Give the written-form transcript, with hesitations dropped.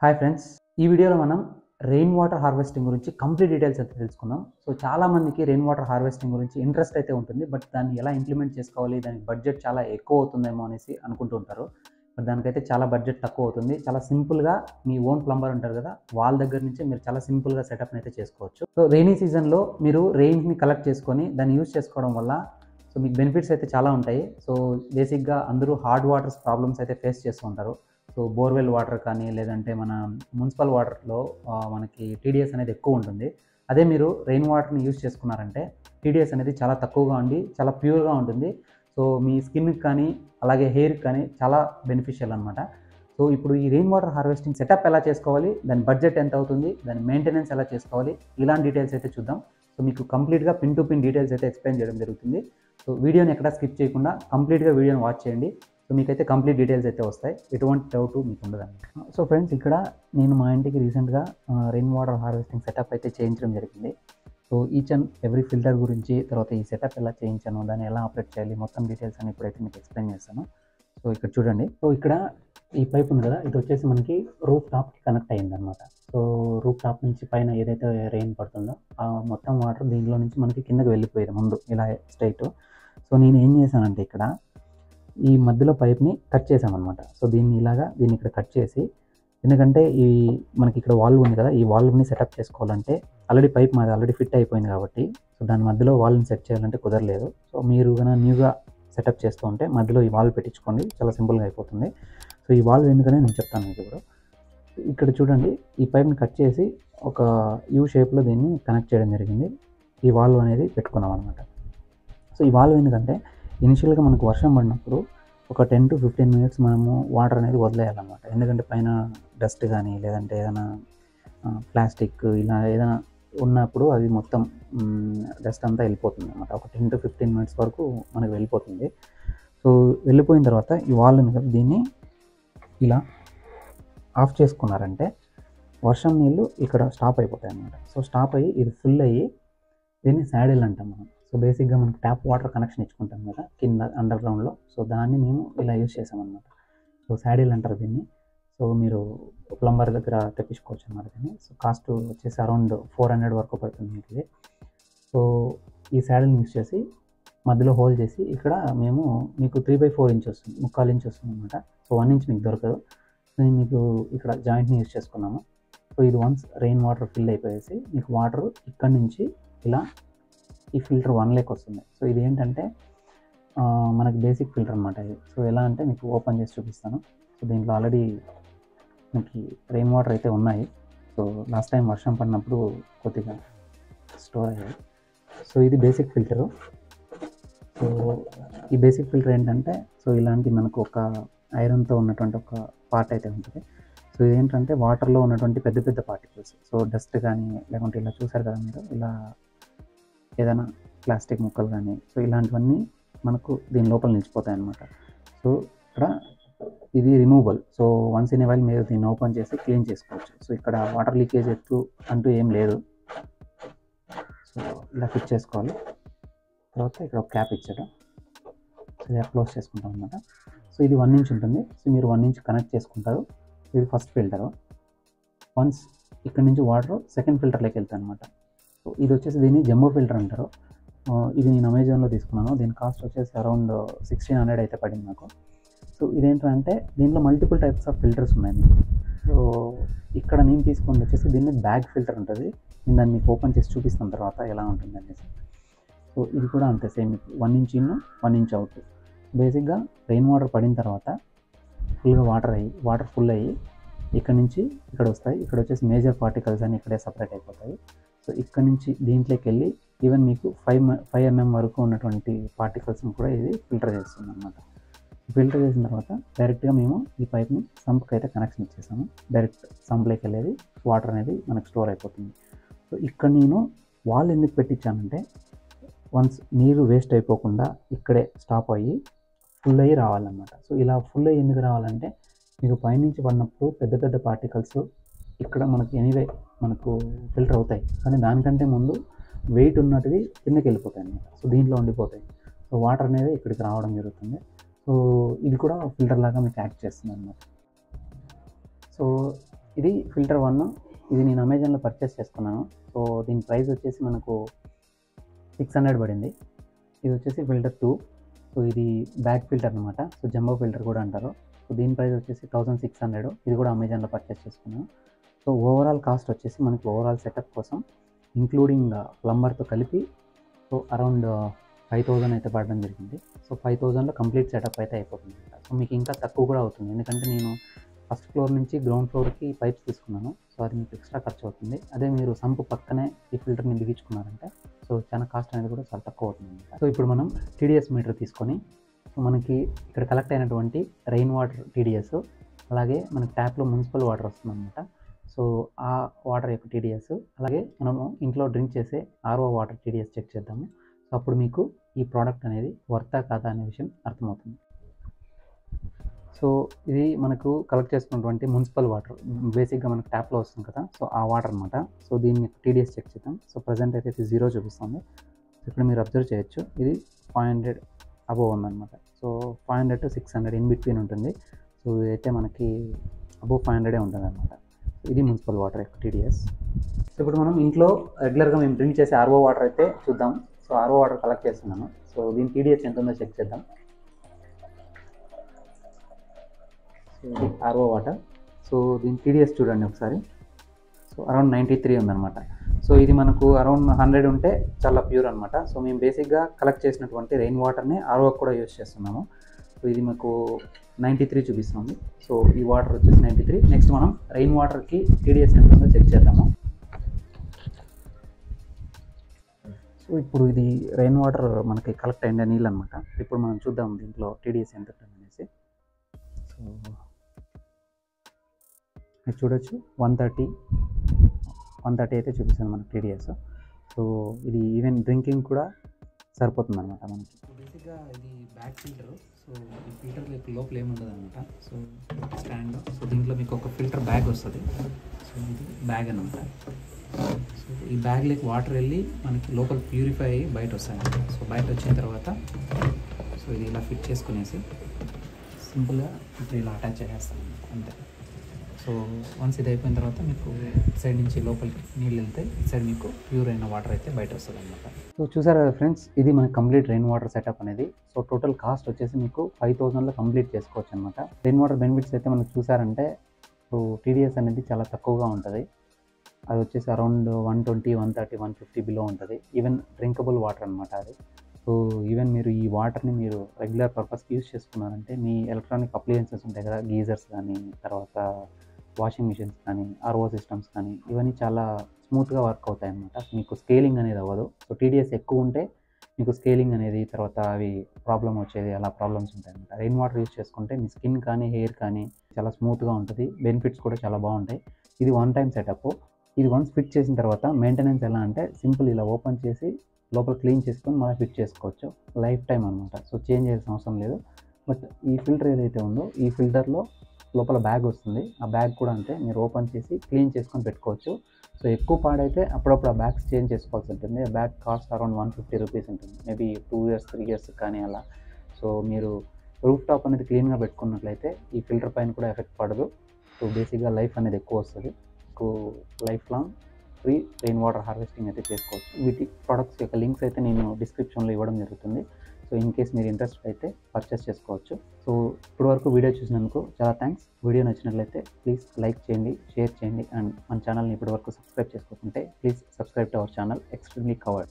Hi friends, ఈ వీడియోలో మనం రెయిన్ వాటర్ హార్వెస్టింగ్ గురించి కంప్లీట్ డీటెయిల్స్ అయితే తెలుసుకుందాం. సో చాలామందికి రెయిన్ వాటర్ హార్వెస్టింగ్ గురించి ఇంట్రెస్ట్ అయితే ఉంటుంది. బట్ దాన్ని ఎలా ఇంప్లిమెంట్ చేసుకోవాలి, దానికి బడ్జెట్ చాలా ఎక్కువ అవుతుందేమో అనేసి అనుకుంటూ ఉంటారు. బట్ దానికైతే చాలా బడ్జెట్ తక్కువ అవుతుంది. చాలా సింపుల్గా మీ ఓన్ ప్లంబర్ ఉంటారు కదా, వాళ్ళ దగ్గర నుంచి మీరు చాలా సింపుల్గా సెటప్ని అయితే చేసుకోవచ్చు. సో రెయినీ సీజన్లో మీరు రెయిన్ని కలెక్ట్ చేసుకొని దాన్ని యూజ్ చేసుకోవడం వల్ల సో మీకు బెనిఫిట్స్ అయితే చాలా ఉంటాయి. సో బేసిక్గా అందరూ హార్డ్ వాటర్స్ ప్రాబ్లమ్స్ అయితే ఫేస్ చేస్తూ ఉంటారు. సో బోర్వెల్ వాటర్ కానీ లేదంటే మన మున్సిపల్ వాటర్లో మనకి టీడీఎస్ అనేది ఎక్కువ ఉంటుంది. అదే మీరు రెయిన్ వాటర్ని యూజ్ చేసుకున్నారంటే టీడీఎస్ అనేది చాలా తక్కువగా ఉండి చాలా ప్యూర్గా ఉంటుంది. సో మీ స్కిన్కి కానీ అలాగే హెయిర్కి కానీ చాలా బెనిఫిషియల్ అనమాట. సో ఇప్పుడు ఈ రెయిన్ వాటర్ హార్వెస్టింగ్ సెటప్ ఎలా చేసుకోవాలి, దాని బడ్జెట్ ఎంత అవుతుంది, దాని మెయింటెనెన్స్ ఎలా చేసుకోవాలి, ఇలాంటి డీటెయిల్స్ అయితే చూద్దాం. సో మీకు కంప్లీట్గా పిన్ టు పిన్ డీటెయిల్స్ అయితే ఎక్స్ప్లెయిన్ చేయడం జరుగుతుంది. సో వీడియోని ఎక్కడ స్కిప్ చేయకుండా కంప్లీట్గా వీడియోని వాచ్ చేయండి. సో మీకైతే కంప్లీట్ డీటెయిల్స్ అయితే వస్తాయి, ఎటువంటి డౌట్ మీకు ఉండదండి. సో ఫ్రెండ్స్, ఇక్కడ నేను మా ఇంటికి రీసెంట్గా రెయిన్ వాటర్ హార్వెస్టింగ్ సెటప్ అయితే చేయించడం జరిగింది. So each and every filter గురించి, తర్వాత ఈ సెటప్ ఎలా చేయించాను, దాన్ని ఎలా ఆపరేట్ చేయాలి, మొత్తం డీటెయిల్స్ అని ఇప్పుడైతే మీకు ఎక్స్ప్లెయిన్ చేస్తాను. సో ఇక్కడ చూడండి. సో ఇక్కడ ఈ పైప్ ఉంది కదా, ఇది వచ్చేసి మనకి రూఫ్ టాప్కి కనెక్ట్ అయ్యింది అనమాట. సో రూఫ్ టాప్ నుంచి పైన ఏదైతే రెయిన్ పడుతుందో ఆ మొత్తం వాటర్ దీంట్లో నుంచి మనకి కిందకి వెళ్ళిపోయేది ముందు ఇలా స్ట్రైట్. సో నేను ఏం చేశానంటే ఇక్కడ ఈ మధ్యలో పైప్ని కట్ చేసామన్నమాట. సో దీన్ని ఇక్కడ కట్ చేసి, ఎందుకంటే ఈ మనకి ఇక్కడ వాల్వ్ ఉంది కదా, ఈ వాల్వ్ని సెటప్ చేసుకోవాలంటే ఆల్రెడీ పైప్ మాది ఆల్రెడీ ఫిట్ అయిపోయింది కాబట్టి సో దాని మధ్యలో వాల్వ్ని సెట్ చేయాలంటే కుదరలేదు. సో మీరు కనుక న్యూగా సెటప్ చేస్తూ ఉంటే మధ్యలో ఈ వాల్వ్ పెట్టించుకోండి, చాలా సింపుల్గా అయిపోతుంది. సో ఈ వాల్వ్ ఎందుకనే నేను చెప్తాను మీకు ఇప్పుడు. ఇక్కడ చూడండి, ఈ పైప్ని కట్ చేసి ఒక యూ షేప్లో దీన్ని కనెక్ట్ చేయడం జరిగింది. ఈ వాల్వ్ అనేది పెట్టుకున్నాం అనమాట. సో ఈ వాల్వ్ ఎందుకంటే ఇనిషియల్గా మనకు వర్షం పడినప్పుడు ఒక 10 to 15 minutes మనము వాటర్ అనేది వదిలేయాలన్నమాట. ఎందుకంటే పైన డస్ట్ కానీ లేదంటే ఏదైనా ప్లాస్టిక్ ఇలా ఏదైనా ఉన్నప్పుడు అది మొత్తం డస్ట్ అంతా వెళ్ళిపోతుంది అన్నమాట. ఒక 10 to 15 minutes వరకు మనకు వెళ్ళిపోతుంది. సో వెళ్ళిపోయిన తర్వాత ఈ వాల్ ఉంది కదా, దీన్ని ఇలా ఆఫ్ చేసుకున్నారంటే వర్షం నీళ్ళు ఇక్కడ స్టాప్ అయిపోతాయి అన్నమాట. సో స్టాప్ అయ్యి ఇది ఫుల్ అయ్యి దీన్ని శాడిల్ అంటాం మనం. సో బేసిక్గా మనకి ట్యాప్ వాటర్ కనెక్షన్ ఇచ్చుకుంటాం కదా కింద అండర్ గ్రౌండ్లో, సో దాన్ని మేము ఇలా యూజ్ చేసామన్నమాట. సో శాడిల్ అంటారు దీన్ని. సో మీరు ప్లంబర్ దగ్గర తెప్పించుకోవచ్చు అన్నమాట దీన్ని. సో కాస్ట్ వచ్చేసి అరౌండ్ 400 వరకు పడుతుంది మీకు ఇది. సో ఈ శాడిల్ని యూజ్ చేసి మధ్యలో హోల్ చేసి ఇక్కడ మేము మీకు 3/4 ఇంచ్ వస్తుంది, 3/4 ఇంచ్ వస్తుంది అనమాట. సో 1 ఇంచ్ మీకు దొరకదు. నేను మీకు ఇక్కడ జాయింట్ని యూజ్ చేసుకున్నాము. సో ఇది వన్స్ రెయిన్ వాటర్ ఫిల్ అయిపోయేసి మీకు వాటర్ ఇక్కడి నుంచి ఇలా ఈ ఫిల్టర్ 1 లేక్ వస్తుంది. సో ఇది ఏంటంటే మనకి బేసిక్ ఫిల్టర్ అనమాట ఇది. సో ఎలా అంటే మీకు ఓపెన్ చేసి చూపిస్తాను. సో దీంట్లో ఆల్రెడీ మనకి రెయిన్ వాటర్ అయితే ఉన్నాయి. సో లాస్ట్ టైం వర్షం పడినప్పుడు కొద్దిగా స్టోర్ అయ్యాయి. సో ఇది బేసిక్ ఫిల్టరు. సో ఈ బేసిక్ ఫిల్టర్ ఏంటంటే సో ఇలాంటి మనకు ఒక ఐరన్తో ఉన్నటువంటి ఒక పార్ట్ అయితే ఉంటుంది. సో ఇదేంటంటే వాటర్లో ఉన్నటువంటి పెద్ద పెద్ద పార్టికల్స్, సో డస్ట్ కానీ లేకుంటే ఇలా చూసారు కదా మీరు, ఇలా ఏదైనా ప్లాస్టిక్ ముక్కలు కానీ సో ఇలాంటివన్నీ మనకు దీని లోపల నిలిచిపోతాయి అన్నమాట. సో ఇక్కడ ఇది removable. So once in a while మీరు దీన్ని ఓపెన్ చేసి క్లీన్ చేసుకోవచ్చు. సో ఇక్కడ వాటర్ లీకేజ్ అంటూ ఏం లేదు. సో ఇలా ఫిట్ చేసుకోవాలి. తర్వాత ఇక్కడ ఒక క్యాప్ ఇచ్చాడు, సో ఇలా క్లోజ్ చేసుకుంటాం అనమాట. సో ఇది 1 ఇంచ్ ఉంటుంది. సో మీరు 1 ఇంచ్ కనెక్ట్ చేసుకుంటారు. ఇది ఫస్ట్ ఫిల్టరు. వన్స్ ఇక్కడ నుంచి వాటర్ సెకండ్ ఫిల్టర్లోకి వెళ్తాయి అనమాట. సో ఇది వచ్చేసి దీన్ని జంబో ఫిల్టర్ అంటారు. ఇది నేను అమెజాన్లో తీసుకున్నాను. దీని కాస్ట్ వచ్చేసి అరౌండ్ 1600 అయితే పడింది నాకు. సో ఇదేంటంటే దీంట్లో మల్టిపుల్ టైప్స్ ఆఫ్ ఫిల్టర్స్ ఉన్నాయి మీకు. సో ఇక్కడ నేను తీసుకుని వచ్చేసి దీన్ని బ్యాగ్ ఫిల్టర్ ఉంటుంది. నేను దాన్ని మీకు ఓపెన్ చేసి చూపిస్తాను తర్వాత ఎలా ఉంటుంది అనేసి. సో ఇది కూడా అంతే same, 1 inch in 1 inch out. బేసిక్గా రెయిన్ వాటర్ పడిన తర్వాత ఫుల్గా వాటర్ ఫుల్ అయ్యి ఇక్కడ నుంచి ఇక్కడ వస్తాయి. ఇక్కడ వచ్చేసి మేజర్ పార్టికల్స్ అని ఇక్కడే సపరేట్ అయిపోతాయి. సో ఇక్కడ నుంచి దీంట్లోకి వెళ్ళి ఈవెన్ మీకు 5 mm వరకు ఉన్నటువంటి పార్టికల్స్ని కూడా ఇది ఫిల్టర్ చేస్తుంది అన్నమాట. ఫిల్టర్ చేసిన తర్వాత డైరెక్ట్గా మేము ఈ పైప్ని సంప్కి అయితే కనెక్షన్ ఇచ్చేసాము. డైరెక్ట్ సంప్లోకి వెళ్ళేది వాటర్ అనేది మనకు స్టోర్ అయిపోతుంది. సో ఇక్కడ నేను వాల్ ఎందుకు పెట్టించానంటే వన్స్ నీరు వేస్ట్ అయిపోకుండా ఇక్కడే స్టాప్ అయ్యి ఫుల్ అయ్యి రావాలన్నమాట. సో ఇలా ఫుల్ అయ్యి ఎందుకు రావాలంటే మీకు పైనుంచి పడినప్పుడు పెద్ద పెద్ద పార్టికల్స్ ఇక్కడ మనకు ఫిల్టర్ అవుతాయి, కానీ దానికంటే ముందు వెయిట్ ఉన్నటివి కిందకి వెళ్ళిపోతాయి అన్నమాట. సో దీంట్లో ఉండిపోతాయి. సో వాటర్ అనేది ఇక్కడికి రావడం జరుగుతుంది. సో ఇది కూడా ఫిల్టర్ లాగా మీకు యాక్ట్ చేస్తుంది అన్నమాట. సో ఇది ఫిల్టర్ 1. ఇది నేను అమెజాన్లో పర్చేస్ చేసుకున్నాను. సో దీని ప్రైస్ వచ్చేసి మనకు 600 పడింది. ఇది వచ్చేసి ఫిల్టర్ 2. సో ఇది బ్యాక్ ఫిల్టర్ అనమాట. సో జంబో ఫిల్టర్ కూడా అంటారు. సో దీని ప్రైస్ వచ్చేసి 1600. ఇది కూడా అమెజాన్లో పర్చేస్ చేసుకున్నాను. సో ఓవరాల్ కాస్ట్ వచ్చేసి మనకి ఓవరాల్ సెటప్ కోసం ఇంక్లూడింగ్ ప్లంబర్తో కలిపి సో అరౌండ్ 5000 అయితే పడడం జరిగింది. సో 5000లో కంప్లీట్ సెటప్ అయితే అయిపోతుంది. సో మీకు ఇంకా తక్కువ కూడా అవుతుంది, ఎందుకంటే నేను ఫస్ట్ ఫ్లోర్ నుంచి గ్రౌండ్ ఫ్లోర్కి పైప్స్ తీసుకున్నాను. సో అది మీకు ఎక్స్ట్రా ఖర్చు అవుతుంది. అదే మీరు సంపు పక్కనే ఈ ఫిల్టర్ని బిగించుకున్నారంటే సో చాలా కాస్ట్ అనేది కూడా చాలా తక్కువ అవుతుంది. సో ఇప్పుడు మనం టీడీఎస్ మీటర్ తీసుకొని సో మనకి ఇక్కడ కలెక్ట్ అయినటువంటి రెయిన్ వాటర్ టీడీఎస్, అలాగే మనకి ట్యాప్లో మున్సిపల్ వాటర్ వస్తుందన్నమాట. సో ఆ వాటర్ యొక్క టీడీఎస్, అలాగే మనము ఇంట్లో డ్రింక్ చేసే ఆర్ఓ వాటర్ టీడీఎస్ చెక్ చేద్దాము. సో అప్పుడు మీకు ఈ ప్రోడక్ట్ అనేది వర్తా కాదా అనే విషయం అర్థమవుతుంది. సో ఇది మనకు కలెక్ట్ చేసుకున్నటువంటి మున్సిపల్ వాటర్, బేసిక్గా మనకు ట్యాప్లో వస్తుంది కదా, సో ఆ వాటర్ అనమాట. సో దీన్ని టీడీఎస్ చెక్ చేద్దాం. సో ప్రజెంట్ అయితే ఇది 0 చూపిస్తుంది. సో ఇక్కడ మీరు అబ్జర్వ్ చేయొచ్చు, ఇది 500 అబోవ్ ఉందన్నమాట. సో 500 to 600 ఇన్ బిట్వీన్ ఉంటుంది. సో ఇదైతే మనకి అబోవ్ 500 ఉంటుంది అనమాట. ఇది మున్సిపల్ వాటర్ యొక్క టీడీఎస్. సో ఇప్పుడు మనం ఇంట్లో రెగ్యులర్గా మేము డ్రింక్ చేసే ఆర్ఓ వాటర్ అయితే చూద్దాం. సో ఆర్ఓ వాటర్ కలెక్ట్ చేస్తున్నాను. సో దీని టీడీఎస్ ఎంత ఉందో చెక్ చేద్దాం. సో ఇది ఆర్ఓ వాటర్. సో దీని టీడీఎస్ చూడండి ఒకసారి. సో అరౌండ్ 93 ఉందన్నమాట. సో ఇది మనకు అరౌండ్ 100 ఉంటే చాలా ప్యూర్ అనమాట. సో మేము బేసిక్గా కలెక్ట్ చేసినటువంటి రెయిన్ వాటర్ని ఆర్ఓకి కూడా యూజ్ చేస్తున్నాము. సో ఇది మాకు 93 చూపిస్తుంది. సో ఈ వాటర్ వచ్చేసి 93. నెక్స్ట్ మనం రెయిన్ వాటర్కి టీడీఎస్ ఎంత ఉందో చెక్ చేద్దాము. సో ఇప్పుడు ఇది రెయిన్ వాటర్ మనకి కలెక్ట్ అయిన నీళ్ళు అనమాట. ఇప్పుడు మనం చూద్దాం దీంట్లో టీడీఎస్ ఎంత అనేసి. సో మీరు చూడొచ్చు 130 అయితే చూపిస్తుంది మనకి టీడీఎస్. సో ఇది ఈవెన్ డ్రింకింగ్ కూడా సరిపోతుంది అనమాట మనకి. బేసిక్గా ఇది బ్యాక్ ఫిల్టర్. సో ఈ ఫిల్టర్ లోపల ఏముండదు అనమాట. So stand. సో దీంట్లో మీకు ఒక ఫిల్టర్ బ్యాగ్ వస్తుంది. సో ఇది బ్యాగ్ అనమాట. సో ఈ బ్యాగ్లోకి వాటర్ వెళ్ళి మనకి లోపల ప్యూరిఫై అయ్యి బయట వస్తాయి. సో బయట వచ్చిన తర్వాత సో ఇది ఇలా ఫిట్ చేసుకునేసి సింపుల్గా ఇప్పుడు ఇలా అటాచ్ చేసేస్తాను అంతే. సో వన్స్ ఇది అయిపోయిన తర్వాత మీకు సైడ్ నుంచి లోపలికి నీళ్ళు వెళ్తే ఈ సైడ్ మీకు ప్యూర్ అయిన వాటర్ అయితే బయట వస్తుంది అనమాట. సో చూసారు కదా ఫ్రెండ్స్, ఇది మన కంప్లీట్ రెయిన్ వాటర్ సెటప్ అనేది. సో టోటల్ కాస్ట్ వచ్చేసి మీకు 5000లో కంప్లీట్ చేసుకోవచ్చు అనమాట. రెయిన్ వాటర్ బెనిఫిట్స్ అయితే మనకు చూసారంటే సో టీడీఎస్ అనేది చాలా తక్కువగా ఉంటుంది. అది వచ్చేసి అరౌండ్ 120, 130, 150 బిలో ఉంటుంది. ఈవెన్ డ్రింకబుల్ వాటర్ అనమాట అది. సో ఈవెన్ మీరు ఈ వాటర్ని మీరు రెగ్యులర్ పర్పస్కి యూజ్ చేసుకున్నారంటే మీ ఎలక్ట్రానిక్ అప్లయన్సెస్ ఉంటాయి కదా, గీజర్స్ కానీ, తర్వాత వాషింగ్ మిషన్స్ కానీ, ఆర్ఓ సిస్టమ్స్ కానీ, ఇవన్నీ చాలా స్మూత్గా వర్క్ అవుతాయి అన్నమాట. మీకు స్కేలింగ్ అనేది అవ్వదు. సో టీడీఎస్ ఎక్కువ ఉంటే మీకు స్కేలింగ్ అనేది, తర్వాత అవి ప్రాబ్లం వచ్చేది, అలా ప్రాబ్లమ్స్ ఉంటాయి అన్నమాట. రెయిన్ వాటర్ యూజ్ చేసుకుంటే మీ స్కిన్ కానీ, హెయిర్ కానీ చాలా స్మూత్గా ఉంటుంది. బెనిఫిట్స్ కూడా చాలా బాగుంటాయి. ఇది వన్ టైం సెటప్. ఇది వన్స్ ఫిట్ చేసిన తర్వాత మెయింటెనెన్స్ ఎలా అంటే సింపుల్, ఇలా ఓపెన్ చేసి లోపల క్లీన్ చేసుకొని మళ్ళీ ఫిట్ చేసుకోవచ్చు. లైఫ్ టైం అనమాట. సో చేంజ్ చేయాల్సిన అవసరం లేదు. బట్ ఈ ఫిల్టర్ ఏదైతే ఉందో ఈ ఫిల్టర్లో లోపల బ్యాగ్ వస్తుంది. ఆ బ్యాగ్ కూడా అంతే, మీరు ఓపెన్ చేసి క్లీన్ చేసుకొని పెట్టుకోవచ్చు. సో ఎక్కువ పాడైతే అప్పుడప్పుడు ఆ బ్యాగ్స్ చేంజ్ చేసుకోవాల్సి ఉంటుంది. ఆ బ్యాగ్ కాస్ట్ అరౌండ్ 150 రూపీస్ ఉంటుంది. మేబీ 2 years 3 years కానీ అలా. సో మీరు రూఫ్ టాప్ అనేది క్లీన్గా పెట్టుకున్నట్లయితే ఈ ఫిల్టర్ పైన కూడా ఎఫెక్ట్ పడదు. సో బేసిక్గా లైఫ్ అనేది ఎక్కువ వస్తుంది. మీకు life long free rain water harvesting అయితే చేసుకోవచ్చు. వీటి ప్రొడక్ట్స్ యొక్క లింక్స్ అయితే నేను డిస్క్రిప్షన్లో ఇవ్వడం జరుగుతుంది. సో ఇన్ కేస్ మీరు ఇంట్రెస్ట్ అయితే పర్చేస్ చేసుకోవచ్చు. సో ఇప్పటివరకు వీడియో చూసినందుకు చాలా థ్యాంక్స్. వీడియో నచ్చినట్లయితే ప్లీజ్ లైక్ చేయండి, షేర్ చేయండి. అండ్ మన ఛానల్ని ఇప్పటివరకు సబ్స్క్రైబ్ చేసుకోకుంటే please subscribe to our channel extremely covered.